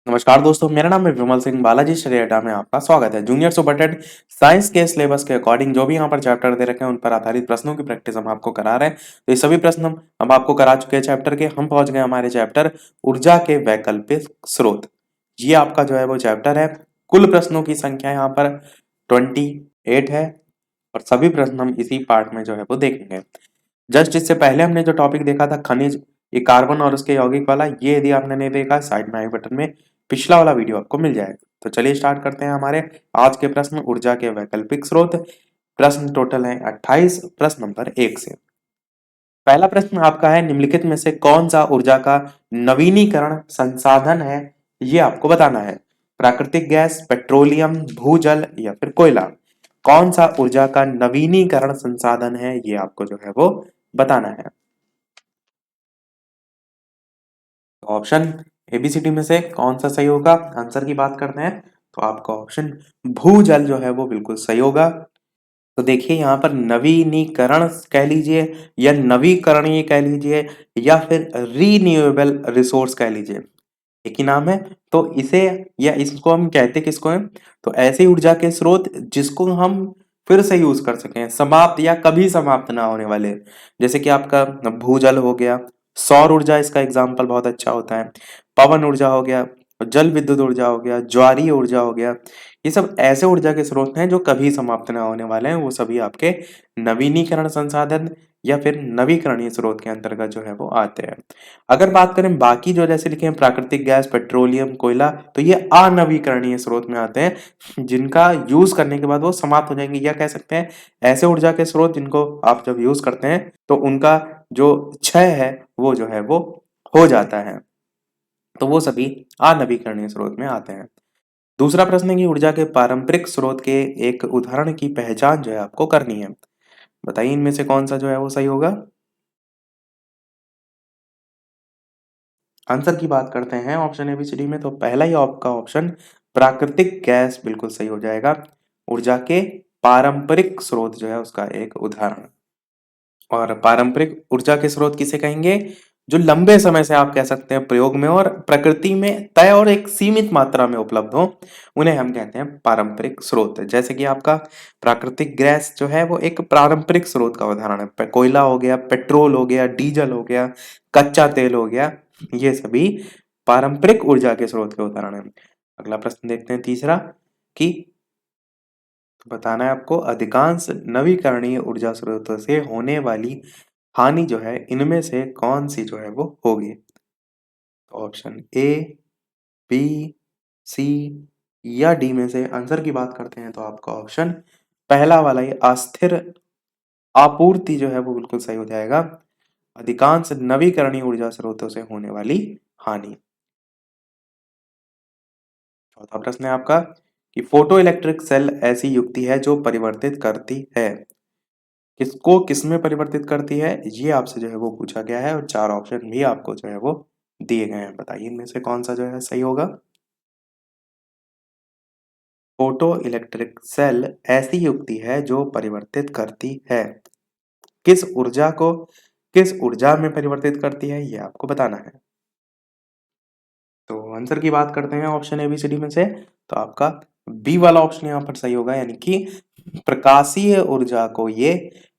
नमस्कार दोस्तों, मेरा नाम है विमल सिंह। बालाजी स्टडी अड्डा में आपका स्वागत है। जूनियर सुपर टेट साइंस के सिलेबस के अकॉर्डिंग जो भी यहाँ पर चैप्टर दे रखे हैं उन पर आधारित प्रश्नों की प्रैक्टिस हम आपको करा रहे हैं। तो ये सभी प्रश्न हम आपको करा चुके हैं चैप्टर के। हम पहुंच गए हमारे चैप्टर ऊर्जा के वैकल्पिक स्रोत। ये आपका जो है वो चैप्टर है। कुल प्रश्नों की संख्या यहाँ पर 28 है और सभी प्रश्न हम इसी पार्ट में जो है वो देखेंगे। जस्ट इससे पहले हमने जो टॉपिक देखा था खनिज, ये कार्बन और उसके यौगिक वाला, ये यदि आपने नहीं देखा साइड में आई बटन में पिछला वाला वीडियो आपको मिल जाएगा। तो चलिए स्टार्ट करते हैं हमारे आज के प्रश्न ऊर्जा के वैकल्पिक स्रोत। प्रश्न टोटल है 28। प्रश्न नंबर 1 से पहला प्रश्न आपका है, निम्नलिखित में से कौन सा ऊर्जा का नवीनीकरण संसाधन है, ये आपको बताना है। प्राकृतिक गैस, पेट्रोलियम, भूजल या फिर कोयला। कौन सा ऊर्जा का नवीनीकरण संसाधन है, ये आपको जो है वो बताना है। ऑप्शन एबीसीडी में से कौन सा सही होगा, आंसर की बात करते हैं तो आपका ऑप्शन भूजल जो है वो बिल्कुल सही होगा। तो देखिए यहाँ पर नवीनीकरण कह लीजिए या नवीकरणीय कह लीजिए या फिर रीन्यूएबल रिसोर्स कह लीजिए, एक ही नाम है। तो इसे या इसको हम कहते किसको हैं, तो ऐसी ऊर्जा के स्रोत जिसको हम फिर से यूज कर सकें, समाप्त या कभी समाप्त ना होने वाले। जैसे कि आपका भूजल हो गया, सौर ऊर्जा इसका एग्जाम्पल बहुत अच्छा होता है, पवन ऊर्जा हो गया, जल विद्युत ऊर्जा हो गया, ज्वारीय ऊर्जा हो गया। ये सब ऐसे ऊर्जा के स्रोत हैं जो कभी समाप्त ना होने वाले हैं। वो सभी आपके नवीनीकरण संसाधन या फिर नवीकरणीय स्रोत के अंतर्गत जो है वो आते हैं। अगर बात करें बाकी जो जैसे लिखे हैं प्राकृतिक गैस, पेट्रोलियम, कोयला, तो ये अनवीकरणीय स्रोत में आते हैं जिनका यूज करने के बाद वो समाप्त हो जाएंगे, या कह सकते हैं ऐसे ऊर्जा के स्रोत जिनको आप जब यूज करते हैं तो उनका जो क्षय है वो जो है वो हो जाता है। तो वो सभी अनवीकरणीय स्रोत में आते हैं। दूसरा प्रश्न है कि ऊर्जा के पारंपरिक स्रोत के एक उदाहरण की पहचान जो है आपको करनी है। बताइए इनमें से कौन सा जो है वो सही होगा। आंसर की बात करते हैं ऑप्शन एबीसीडी में, तो पहला ही आपका ऑप्शन प्राकृतिक गैस बिल्कुल सही हो जाएगा। ऊर्जा के पारंपरिक स्रोत जो है उसका एक उदाहरण। और पारंपरिक ऊर्जा के स्रोत किसे कहेंगे, जो लंबे समय से आप कह सकते हैं प्रयोग में और प्रकृति में तय और एक सीमित मात्रा में उपलब्ध हो, उन्हें हम कहते हैं पारंपरिक स्रोत। जैसे कि आपका प्राकृतिक गैस जो है वो एक पारंपरिक स्रोत का उदाहरण है। कोयला हो गया, पेट्रोल हो गया, डीजल हो गया, कच्चा तेल हो गया, ये सभी पारंपरिक ऊर्जा के स्रोत के उदाहरण हैं। अगला प्रश्न देखते हैं तीसरा, कि बताना है आपको अधिकांश नवीकरणीय ऊर्जा स्रोतों से होने वाली हानि जो है इनमें से कौन सी जो है वो होगी। तो ऑप्शन ए, बी, सी या डी में से आंसर की बात करते हैं तो आपका ऑप्शन पहला वाला ही अस्थिर आपूर्ति जो है वो बिल्कुल सही हो जाएगा। अधिकांश नवीकरणीय ऊर्जा स्रोतों से होने वाली हानि। चौथा प्रश्न है आपका कि फोटो इलेक्ट्रिक सेल ऐसी युक्ति है जो परिवर्तित करती है, किसको किसमें परिवर्तित करती है, ये आपसे जो है वो पूछा गया है और चार ऑप्शन भी आपको जो है वो दिए गए हैं। बताइए इनमें से कौन सा जो है सही होगा। फोटो इलेक्ट्रिक सेल ऐसी युक्ति है जो परिवर्तित करती है, किस ऊर्जा को किस ऊर्जा में परिवर्तित करती है, ये आपको बताना है। तो आंसर की बात करते हैं ऑप्शन एबीसीडी में से, तो आपका बी वाला ऑप्शन यहाँ पर सही होगा, यानी कि प्रकाशीय ऊर्जा को ये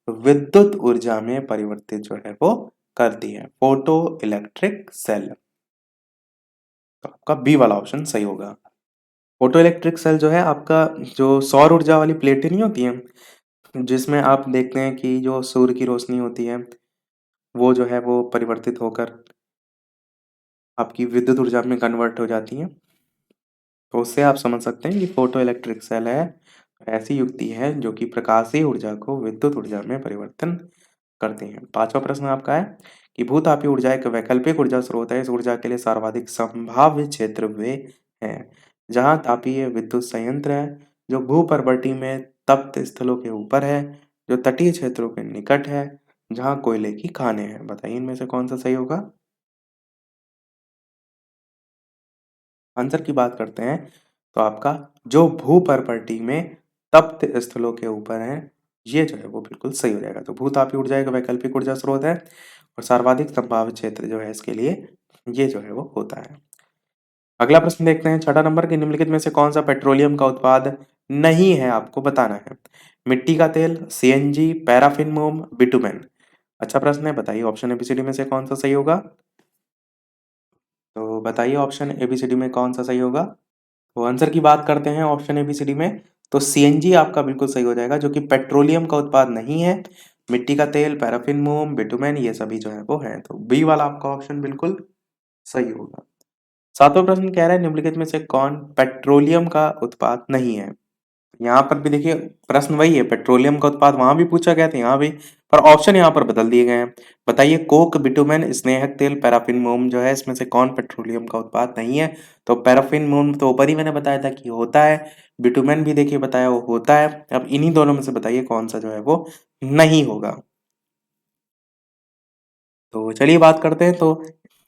विद्युत ऊर्जा में परिवर्तित जो है वो करती है, फोटो इलेक्ट्रिक सेल। तो आपका बी वाला ऑप्शन सही होगा। फोटो इलेक्ट्रिक सेल जो है आपका, जो सौर ऊर्जा वाली प्लेटें नहीं होती हैं जिसमें आप देखते हैं कि जो सूर्य की रोशनी होती है वो जो है वो परिवर्तित होकर आपकी विद्युत ऊर्जा में कन्वर्ट हो जाती है। तो उससे आप समझ सकते हैं कि फोटो इलेक्ट्रिक सेल है ऐसी युक्ति है जो कि प्रकाशीय ऊर्जा को विद्युत ऊर्जा में परिवर्तन करती है। पांचवा प्रश्न आपका है कि भूतापीय ऊर्जा एक वैकल्पिक ऊर्जा स्रोत है। इस ऊर्जा के लिए सर्वाधिक संभाव्य क्षेत्र वे हैं जहां तापीय विद्युत संयंत्र है, जो भूपर्वती में तप्त स्थलों के ऊपर है, जो तटीय क्षेत्रों के निकट है, जहां कोयले की खानें हैं। बताइए इनमें से कौन सा सही होगा। आंसर की बात करते हैं तो आपका जो भू प्रॉपर्टी में तप्त स्थलों के ऊपर है, ये जो है वो बिल्कुल सही हो जाएगा। तो भूतापीय ऊर्जा एक वैकल्पिक ऊर्जा स्रोत है और सर्वाधिक संभावित क्षेत्र जो है इसके लिए ये जो है वो होता है। अगला प्रश्न देखते हैं, छठा नंबर के निम्नलिखित में से कौन सा पेट्रोलियम का उत्पाद नहीं है, आपको बताना है। मिट्टी का तेल, सीएनजी, पैराफिन मोम, बिटुमेन। अच्छा प्रश्न है, बताइए ऑप्शन एबीसीडी में से कौन सा सही होगा। तो बताइए ऑप्शन एबीसीडी में कौन सा सही होगा। तो आंसर की बात करते हैं ऑप्शन एबीसीडी में, तो सीएनजी आपका बिल्कुल सही हो जाएगा, जो कि पेट्रोलियम का उत्पाद नहीं है। मिट्टी का तेल, पैराफिन मोम, बिटुमेन ये सभी जो है वो है, तो बी वाला आपका ऑप्शन बिल्कुल सही होगा। सातवां प्रश्न कह रहा है, निम्नलिखित में से कौन पेट्रोलियम का उत्पाद नहीं है। यहाँ पर भी देखिए प्रश्न वही है, पेट्रोलियम का उत्पाद वहां भी पूछा गया था, यहाँ भी, पर ऑप्शन यहाँ पर बदल दिए गए हैं। बताइए कोक, बिटुमेन, स्नेहक तेल, पैराफिन मोम जो है इसमें से कौन पेट्रोलियम का उत्पाद नहीं है। तो पैराफिन मोम तो ऊपर ही मैंने बताया था कि होता है, बिटुमेन भी देखिए बताया वो होता है। अब इन्हीं दोनों में से बताइए कौन सा जो है वो नहीं होगा। तो चलिए बात करते हैं, तो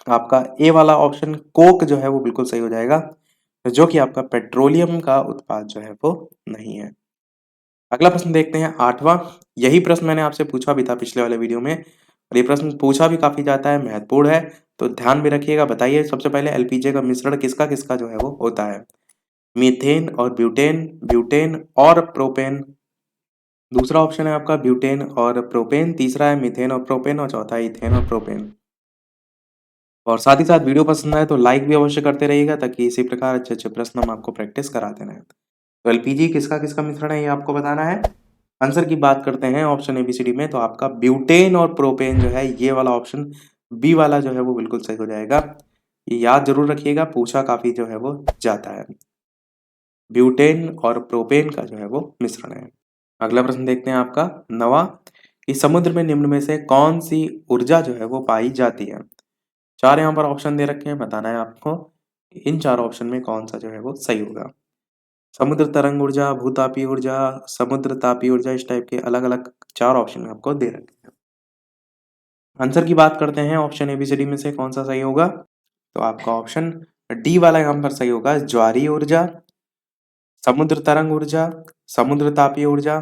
आपका ए वाला ऑप्शन कोक जो है वो बिल्कुल सही हो जाएगा, जो कि आपका पेट्रोलियम का उत्पाद जो है वो नहीं है। अगला प्रश्न देखते हैं, आठवां। यही प्रश्न मैंने आपसे पूछा भी था पिछले वाले वीडियो में, और ये प्रश्न पूछा भी काफी जाता है, महत्वपूर्ण है, तो ध्यान में रखिएगा। बताइए सबसे पहले एलपीजी का मिश्रण किसका किसका जो है वो होता है। मीथेन और ब्यूटेन, ब्यूटेन और प्रोपेन। दूसरा ऑप्शन है आपका ब्यूटेन और प्रोपेन, तीसरा है मीथेन और प्रोपेन, और चौथा है इथेन और प्रोपेन। और साथ ही साथ वीडियो पसंद आए तो लाइक भी अवश्य करते रहिएगा, ताकि इसी प्रकार अच्छे अच्छे प्रश्न हम आपको प्रैक्टिस कराते रहें। तो एलपीजी किसका किसका मिश्रण है ये आपको बताना है। आंसर की बात करते हैं ऑप्शन एबीसीडी में, तो आपका ब्यूटेन और प्रोपेन जो है ये वाला ऑप्शन बी वाला जो है वो बिल्कुल सही हो जाएगा। ये याद जरूर रखिएगा, पूछा काफी जो है वो जाता है। ब्यूटेन और प्रोपेन का जो है वो मिश्रण है। अगला प्रश्न देखते हैं आपका नवा, कि समुद्र में निम्न में से कौन सी ऊर्जा जो है वो पाई जाती है। चार यहाँ पर ऑप्शन दे रखे हैं, बताना है आपको इन चार ऑप्शन में कौन सा जो है वो सही होगा। समुद्र तरंग ऊर्जा, भूतापीय ऊर्जा, समुद्र तापीय ऊर्जा, इस टाइप के अलग अलग चार ऑप्शन आपको दे रखे हैं। आंसर की बात करते हैं ऑप्शन एबीसीडी में से कौन सा सही होगा। तो आपका ऑप्शन डी वाला यहाँ पर सही होगा, ज्वारीय ऊर्जा, समुद्र तरंग ऊर्जा, समुद्र तापीय ऊर्जा।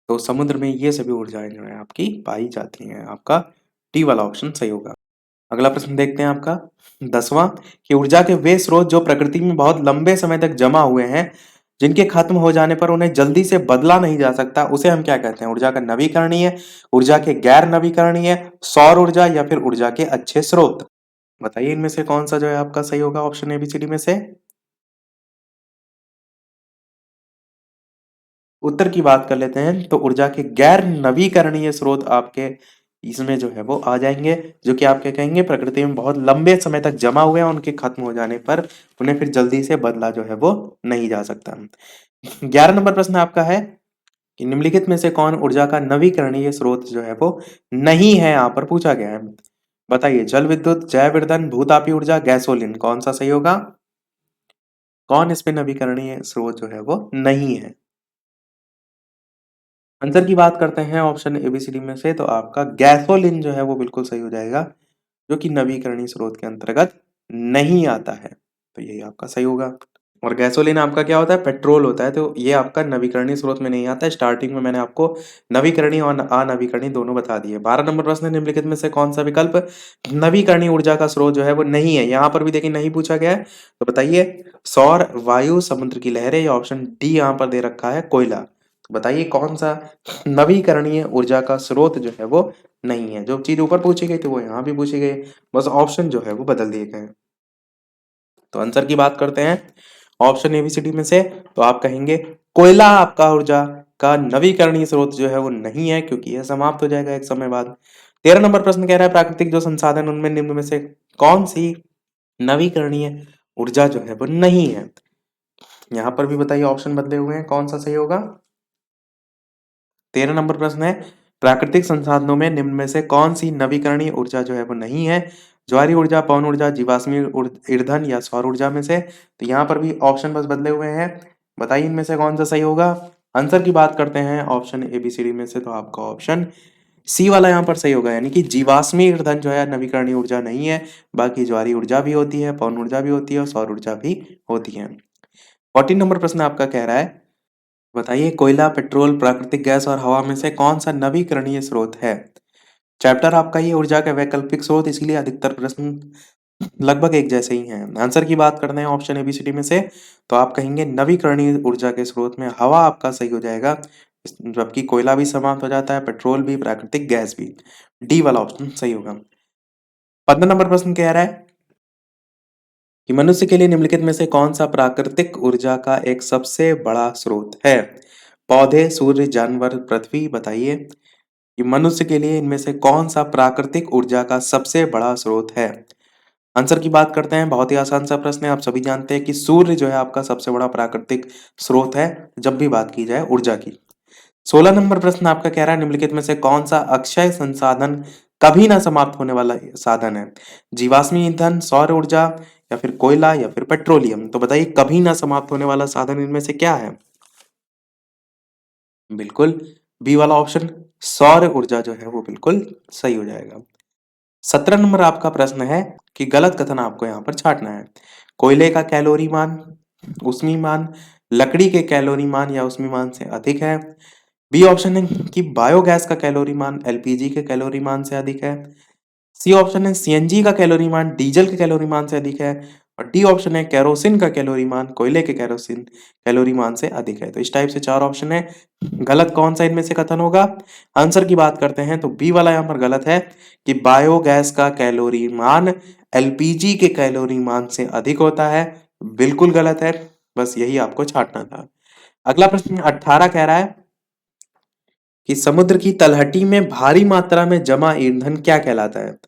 तो समुद्र में ये सभी ऊर्जाएं जो है आपकी पाई जाती हैं, आपका डी वाला ऑप्शन सही होगा। अगला प्रश्न देखते हैं आपका दसवां, कि ऊर्जा के वे स्रोत जो प्रकृति में बहुत लंबे समय तक जमा हुए हैं, जिनके खत्म हो जाने पर उन्हें जल्दी से बदला नहीं जा सकता, उसे हम क्या कहते हैं। ऊर्जा का नवीकरणीय, ऊर्जा के गैर नवीकरणीय, सौर ऊर्जा, या फिर ऊर्जा के अच्छे स्रोत। बताइए इनमें से कौन सा जो है आपका सही होगा ऑप्शन एबीसीडी में से। उत्तर की बात कर लेते हैं, तो ऊर्जा के गैर नवीकरणीय स्रोत आपके इसमें जो है वो आ जाएंगे, जो कि आपके कहेंगे प्रकृति में बहुत लंबे समय तक जमा हुए हैं, उनके खत्म हो जाने पर उन्हें फिर जल्दी से बदला जो है वो नहीं जा सकता। 11 नंबर प्रश्न आपका है, कि निम्नलिखित में से कौन ऊर्जा का नवीकरणीय स्रोत जो है वो नहीं है, यहाँ पर पूछा गया है। बताइए जल विद्युत, जैव ईंधन, भूतापीय ऊर्जा, गैसोलीन, कौन सा सही होगा। कौन इसमें नवीकरणीय स्रोत जो है वो नहीं है। आंसर की बात करते हैं ऑप्शन एबीसीडी में से, तो आपका गैसोलीन जो है वो बिल्कुल सही हो जाएगा, जो कि नवीकरणीय स्रोत के अंतर्गत नहीं आता है, तो यही आपका सही होगा। और गैसोलीन आपका क्या होता है, पेट्रोल होता है, तो ये आपका नवीकरणीय स्रोत में नहीं आता है। स्टार्टिंग में मैंने आपको नवीकरणीय और अनवीकरणीय दोनों बता दिए। 12 नंबर प्रश्न है, निम्नलिखित में से कौन सा विकल्प नवीकरणीय ऊर्जा का स्रोत जो है वो नहीं है। यहाँ पर भी देखिए नहीं पूछा गया है, तो बताइए सौर, वायु, समुद्र की लहरें, या ऑप्शन डी यहाँ पर दे रखा है कोयला। तो बताइए कौन सा नवीकरणीय ऊर्जा का स्रोत जो है वो नहीं है। जो चीज ऊपर पूछी गई थी वो यहाँ भी पूछी गई, बस ऑप्शन जो है वो बदल दिए गए। तो आंसर की बात करते हैं ऑप्शन एबीसीडी में से, तो आप कहेंगे कोयला आपका ऊर्जा का नवीकरणीय स्रोत जो है वो नहीं है, क्योंकि यह समाप्त हो जाएगा एक समय बाद। 13 नंबर प्रश्न कह रहा है, प्राकृतिक जो संसाधन उनमें निम्न में से कौन सी नवीकरणीय ऊर्जा जो है वो नहीं है। यहाँ पर भी बताइए ऑप्शन बदले हुए हैं, कौन सा सही होगा। 13 नंबर प्रश्न है, प्राकृतिक संसाधनों में निम्न में से कौन सी नवीकरणीय ऊर्जा जो है वो नहीं है। ज्वारीय ऊर्जा, पवन ऊर्जा, जीवाश्मी ईंधन, या सौर ऊर्जा में से। तो यहाँ पर भी ऑप्शन बस बदले हुए हैं, बताइए इनमें से कौन सा सही होगा। आंसर की बात करते हैं ऑप्शन एबीसीडी में से, तो आपका ऑप्शन सी वाला यहाँ पर सही होगा, यानी कि जीवाश्मी ईंधन जो है नवीकरणीय ऊर्जा नहीं है। बाकी ज्वारीय ऊर्जा भी होती है, पवन ऊर्जा भी होती है, और सौर ऊर्जा भी होती है। 14 नंबर प्रश्न आपका कह रहा है, बताइए कोयला, पेट्रोल, प्राकृतिक गैस और हवा में से कौन सा नवीकरणीय स्रोत है। चैप्टर आपका ये ऊर्जा का वैकल्पिक स्रोत, इसीलिए अधिकतर प्रश्न लगभग एक जैसे ही हैं। आंसर की बात करते हैं ऑप्शन एबीसीडी में से, तो आप कहेंगे नवीकरणीय ऊर्जा के स्रोत में हवा आपका सही हो जाएगा, जबकि कोयला भी समाप्त हो जाता है, पेट्रोल भी, प्राकृतिक गैस भी। डी वाला ऑप्शन सही होगा। 15 नंबर प्रश्न कह रहा है कि मनुष्य के लिए निम्नलिखित में से कौन सा प्राकृतिक ऊर्जा का एक सबसे बड़ा स्रोत है? पौधे, सूर्य, जानवर, पृथ्वी, बताइए कि मनुष्य के लिए इनमें से कौन सा प्राकृतिक ऊर्जा का सबसे बड़ा स्रोत है? आंसर की बात करते हैं, बहुत ही आसान सा प्रश्न है। आप सभी जानते हैं कि सूर्य जो है आपका सबसे बड़ा प्राकृतिक स्रोत है जब भी बात की जाए ऊर्जा की। 16 नंबर प्रश्न आपका कह रहा है निम्नलिखित में से कौन सा अक्षय संसाधन कभी ना समाप्त होने वाला साधन है? जीवाश्मी ईंधन, सौर ऊर्जा, या फिर कोयला, या फिर पेट्रोलियम। तो बताइए कभी ना समाप्त होने वाला साधन इनमें से क्या है? बिल्कुल बी वाला ऑप्शन सौर ऊर्जा जो है वो बिल्कुल सही हो जाएगा। 17 नंबर आपका प्रश्न है कि गलत कथन आपको यहाँ पर छांटना है। कोयले का कैलोरी मान, उसमी मान, लकड़ी के कैलोरी मान या उसमी मान से अधिक है। बी ऑप्शन है कि बायोगैस का कैलोरी मान एलपीजी के कैलोरी मान से अधिक है। सी ऑप्शन है सीएनजी का कैलोरी मान डीजल के कैलोरी मान से अधिक है। और डी ऑप्शन है केरोसिन का कैलोरी मान कोयले के केरोसिन कैलोरी मान से अधिक है। तो इस टाइप से 4 ऑप्शन है, गलत कौन सा इनमें से कथन होगा? आंसर की बात करते हैं तो बी वाला यहाँ पर गलत है कि बायोगैस का कैलोरी मान एलपीजी के कैलोरी मान से अधिक होता है। बिल्कुल गलत है, बस यही आपको छांटना था। अगला प्रश्न 18 कह रहा है कि समुद्र की तलहटी में भारी मात्रा में जमा ईंधन क्या कहलाता है?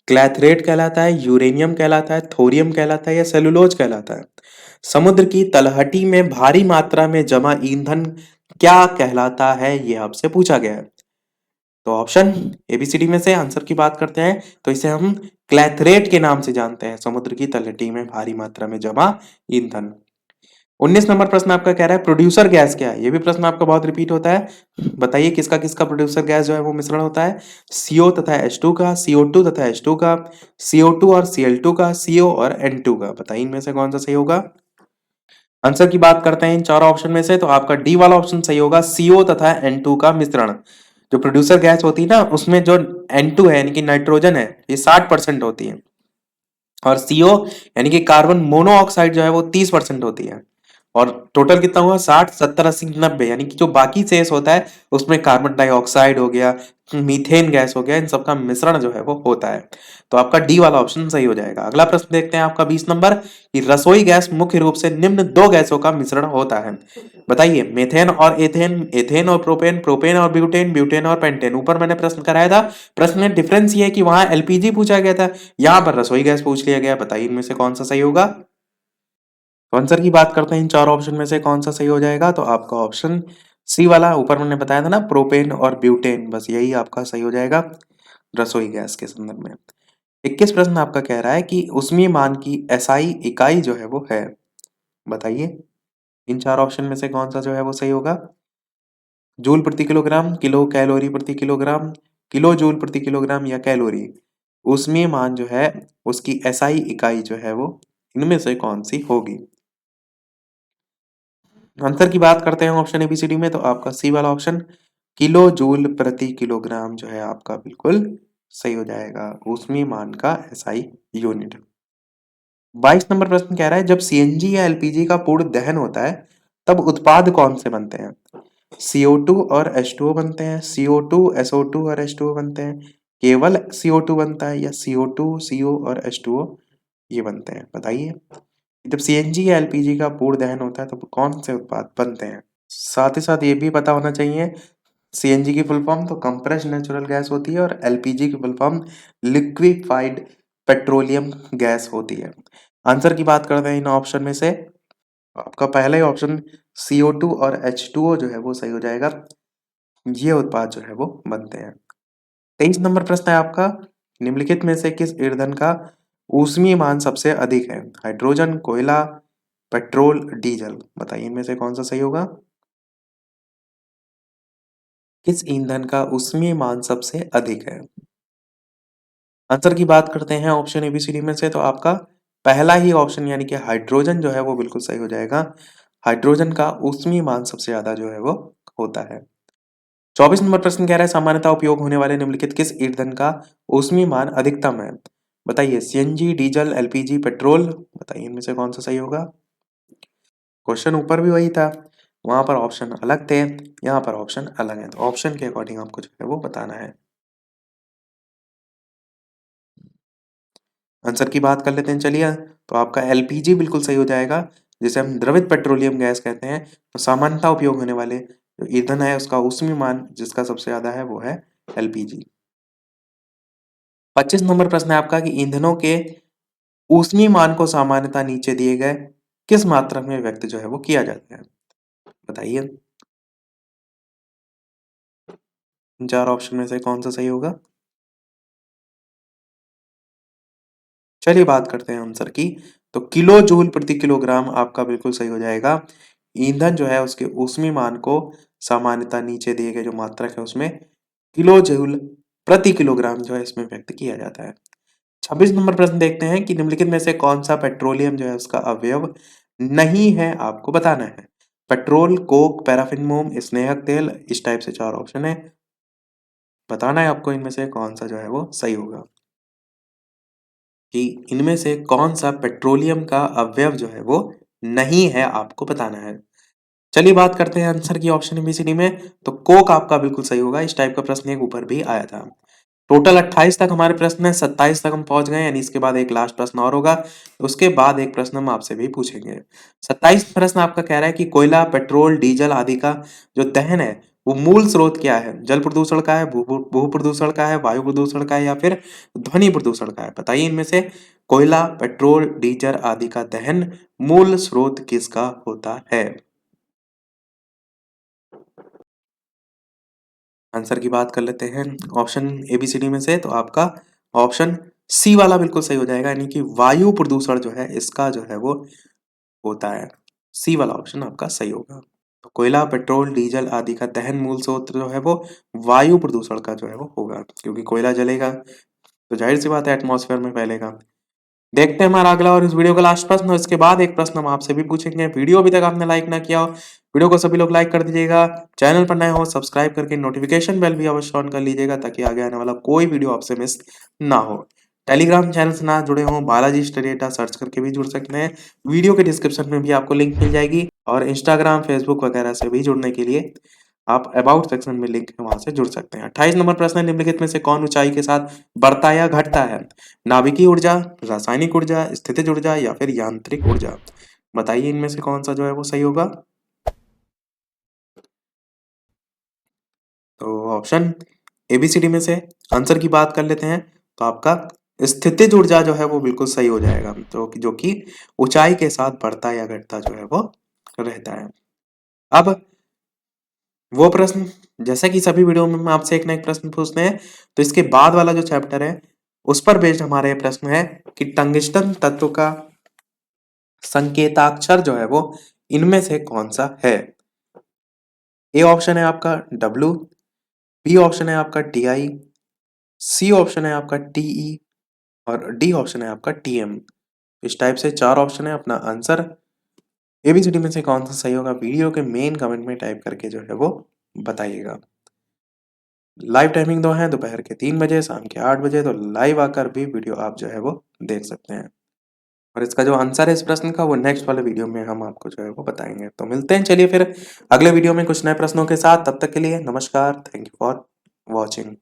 क्लैथरेट कहलाता है, यूरेनियम कहलाता है, थोरियम कहलाता है या सेलुलोज कहलाता है? समुद्र की तलहटी में भारी मात्रा में जमा ईंधन क्या कहलाता है, ये आपसे पूछा गया है। तो ऑप्शन एबीसीडी में से आंसर की बात करते हैं तो इसे हम क्लैथरेट के नाम से जानते हैं, समुद्र की तलहटी में भारी मात्रा में जमा ईंधन। 19 नंबर प्रश्न आपका कह रहा है प्रोड्यूसर गैस क्या है? ये भी प्रश्न आपका बहुत रिपीट होता है। बताइए किसका किसका प्रोड्यूसर गैस जो है वो मिश्रण होता है? CO तथा H2 का, CO2 तथा H2 का, CO2 और Cl2 का, CO और N2 का। बताइए इनमें से कौन सा सही होगा? आंसर की बात करते हैं इन चारों ऑप्शन में से तो आपका डी वाला ऑप्शन सही होगा, CO तथा N2 का मिश्रण। जो प्रोड्यूसर गैस होती है ना उसमें जो N2 है यानी कि नाइट्रोजन है ये 60% होती है, और CO यानी कि कार्बन मोनोऑक्साइड जो है वो 30% होती है। और टोटल कितना हुआ? 60, 70, 80, 90, यानी कि जो बाकी शेष होता है उसमें कार्बन डाइऑक्साइड हो गया, मीथेन गैस हो गया, इन सबका मिश्रण जो है वो होता है। तो आपका डी वाला ऑप्शन सही हो जाएगा। अगला प्रश्न देखते हैं आपका 20 नंबर कि रसोई गैस मुख्य रूप से निम्न दो गैसों का मिश्रण होता है। बताइए मेथेन और एथेन, एथेन और प्रोपेन, प्रोपेन और ब्यूटेन, ब्यूटेन और पेंटेन। ऊपर मैंने प्रश्न कराया था, प्रश्न में डिफरेंस ये है कि वहां एलपीजी पूछा गया था, यहाँ पर रसोई गैस पूछ लिया गया। बताइए इनमें से कौन सा सही होगा? तो आंसर की बात करते हैं इन चार ऑप्शन में से कौन सा सही हो जाएगा, तो आपका ऑप्शन सी वाला ऊपर मैंने बताया था ना प्रोपेन और ब्यूटेन, बस यही आपका सही हो जाएगा रसोई गैस के संदर्भ में। 21 प्रश्न आपका कह रहा है कि उष्मीय मान की एसआई इकाई जो है वो है। बताइए इन चार ऑप्शन में से कौन सा जो है वो सही होगा? जूल प्रति किलोग्राम, किलो कैलोरी प्रति किलोग्राम, किलो जूल प्रति किलोग्राम या कैलोरी। उष्मीय मान जो है उसकी एसआई इकाई जो है वो इनमें से कौन सी होगी? आंसर की बात करते हैं ऑप्शन एबीसीडी में तो आपका सी वाला ऑप्शन किलो जूल प्रति किलोग्राम जो है आपका बिल्कुल सही हो जाएगा, ऊष्मीय मान का एसआई यूनिट। 22 नंबर प्रश्न कह रहा है जब सीएनजी या एलपीजी का पूर्ण दहन होता है तब उत्पाद कौन से बनते हैं? CO2 और H2O बनते हैं, CO2 SO2 और H2O बनते हैं, केवल CO2 बनता है, या CO2 CO और H2O ये बनते हैं। बताइए जब सीएनजी या एलपीजी का पूर्ण दहन होता है तो कौन से उत्पाद बनते हैं? साथ ही साथ ये भी पता होना चाहिए सीएनजी की फुल फॉर्म तो कंप्रेस्ड नेचुरल गैस होती है और एलपीजी की full form liquefied petroleum gas होती है। आंसर की बात करते हैं इन ऑप्शन में से, आपका पहला ही ऑप्शन CO2 और H2O जो है वो सही हो जाएगा, ये उत्पाद जो है वो बनते हैं। 23 नंबर प्रश्न है आपका निम्नलिखित में से किस ईंधन का ऊष्मीय मान सबसे अधिक है? हाइड्रोजन, कोयला, पेट्रोल, डीजल। बताइए इनमें से कौन सा सही होगा? किस ईंधन का ऊष्मीय मान सबसे अधिक है? आंसर की बात करते हैं ऑप्शन एबीसीडी में से तो आपका पहला ही ऑप्शन यानी कि हाइड्रोजन जो है वो बिल्कुल सही हो जाएगा। हाइड्रोजन का ऊष्मीय मान सबसे ज्यादा जो है वो होता है। 24 नंबर प्रश्न कह रहा है सामान्यतः उपयोग होने वाले निम्नलिखित किस ईंधन का ऊष्मीय मान अधिकतम है? बताइए सीएनजी, डीजल, एलपीजी, पेट्रोल, बताइए इनमें से कौन सा सही होगा। क्वेश्चन ऊपर भी वही था, वहां पर ऑप्शन अलग थे, यहाँ पर ऑप्शन अलग है, तो ऑप्शन के अकॉर्डिंग आपको जो है वो बताना है। आंसर की बात कर लेते हैं चलिए, तो आपका एलपीजी बिल्कुल सही हो जाएगा, जिसे हम द्रवित पेट्रोलियम गैस कहते हैं। तो सामान्यतः उपयोग होने वाले जो ईंधन है उसका ऊष्मीमान जिसका सबसे ज्यादा है वो है एलपीजी। 25 नंबर प्रश्न है आपका कि ईंधनों के ऊष्मीमान को सामान्यतः नीचे दिए गए किस मात्रक में व्यक्त जो है वो किया जाता है, बताइए इन चार ऑप्शन में से कौन सा सही होगा। चलिए बात करते हैं आंसर की, तो किलो जूल प्रति किलोग्राम आपका बिल्कुल सही हो जाएगा। ईंधन जो है उसके ऊष्मीमान को सामान्यतः नीचे दिए गए जो मात्रक है उसमें किलो जूल प्रति किलोग्राम जो है इसमें व्यक्त किया जाता है। 26 नंबर प्रश्न देखते हैं कि निम्नलिखित में से कौन सा पेट्रोलियम जो है उसका अवयव नहीं है, आपको बताना है। पेट्रोल, कोक, पैराफिन मोम, स्नेहक तेल, इस टाइप से चार ऑप्शन है, बताना है आपको इनमें से कौन सा जो है वो सही होगा, कि इनमें से कौन सा पेट्रोलियम का अवयव जो है वो नहीं है, आपको बताना है। चलिए बात करते हैं आंसर की ऑप्शन एबीसीडी में, तो कोक आपका बिल्कुल सही होगा, इस टाइप का प्रश्न एक ऊपर भी आया था। टोटल 28 तक हमारे प्रश्न है, 27 तक हम पहुंच गए, यानी इसके बाद एक लास्ट प्रश्न और होगा, उसके बाद एक प्रश्न हम आपसे भी पूछेंगे। 27 प्रश्न आपका कह रहा है कि कोयला, पेट्रोल, डीजल आदि का जो दहन है वो मूल स्रोत क्या है, जल प्रदूषण का है, भू प्रदूषण का है, वायु प्रदूषण का है या फिर ध्वनि प्रदूषण का है, बताइए इनमें से कोयला, पेट्रोल, डीजल आदि का दहन मूल स्रोत किसका होता है। आंसर की बात कर लेते हैं ऑप्शन एबीसीडी में से, तो आपका ऑप्शन सी वाला बिल्कुल सही हो जाएगा, यानी कि वायु प्रदूषण जो है इसका जो है वो होता है, सी वाला ऑप्शन आपका सही होगा। तो कोयला, पेट्रोल, डीजल आदि का दहन मूल स्रोत जो है वो वायु प्रदूषण का जो है वो होगा, क्योंकि कोयला जलेगा तो जाहिर सी बात है एटमॉस्फेयर में फैलेगा। देखते हैं हमारा अगला और इस वीडियो का लास्ट प्रश्न, और इसके बाद एक प्रश्न हम आपसे भी पूछेंगे। वीडियो अभी तक आपने लाइक ना किया हो, वीडियो को सभी लोग लाइक कर दीजिएगा। चैनल पर नए हो सब्सक्राइब करके नोटिफिकेशन बेल भी अवश्य ऑन कर लीजिएगा, ताकि आगे आने वाला कोई वीडियो आपसे मिस ना हो। टेलीग्राम चैनल से ना जुड़े हो, बालाजी स्टडी डेटा सर्च करके भी जुड़ सकते हैं, वीडियो के डिस्क्रिप्शन में भी आपको लिंक मिल जाएगी, और इंस्टाग्राम, फेसबुक वगैरह से भी जुड़ने के लिए आप अबाउट सेक्शन में लिंक है वहां से जुड़ सकते हैं। 28 नंबर प्रश्न है, निम्नलिखित में से कौन ऊंचाई के साथ बढ़ता या घटता है, नाभिकीय ऊर्जा, रासायनिक ऊर्जा, स्थितिज ऊर्जा या फिर यांत्रिक ऊर्जा, बताइए इनमें से कौन सा जो है वो सही होगा। तो ऑप्शन एबीसीडी में से आंसर की बात कर लेते हैं, तो आपका स्थितिज ऊर्जा जो है वो बिल्कुल सही हो जाएगा, तो जो कि ऊंचाई के साथ बढ़ता या घटता जो है वो रहता है। अब वो प्रश्न, जैसा कि सभी वीडियो में हम आपसे एक ना एक प्रश्न पूछते हैं, तो इसके बाद वाला जो चैप्टर है उस पर बेस्ड हमारा ये प्रश्न है कि टंगस्टन तत्व का संकेताक्षर जो है वो इनमें से कौन सा है। ए ऑप्शन है आपका डब्ल्यू, बी ऑप्शन है आपका टी आई, सी ऑप्शन है आपका टीई और डी ऑप्शन है आपका टीएम। इस टाइप से चार ऑप्शन है, अपना आंसर एबीसीडी में से कौन सा सही होगा वीडियो के मेन कमेंट में टाइप करके जो है वो बताइएगा। लाइव टाइमिंग दो है, दोपहर के 3 बजे, शाम के 8 बजे, तो लाइव आकर भी वीडियो आप जो है वो देख सकते हैं, और इसका जो आंसर है इस प्रश्न का वो नेक्स्ट वाले वीडियो में हम आपको जो है वो बताएंगे। तो मिलते हैं चलिए फिर अगले वीडियो में कुछ नए प्रश्नों के साथ, तब तक के लिए नमस्कार, थैंक यू फॉर वॉचिंग।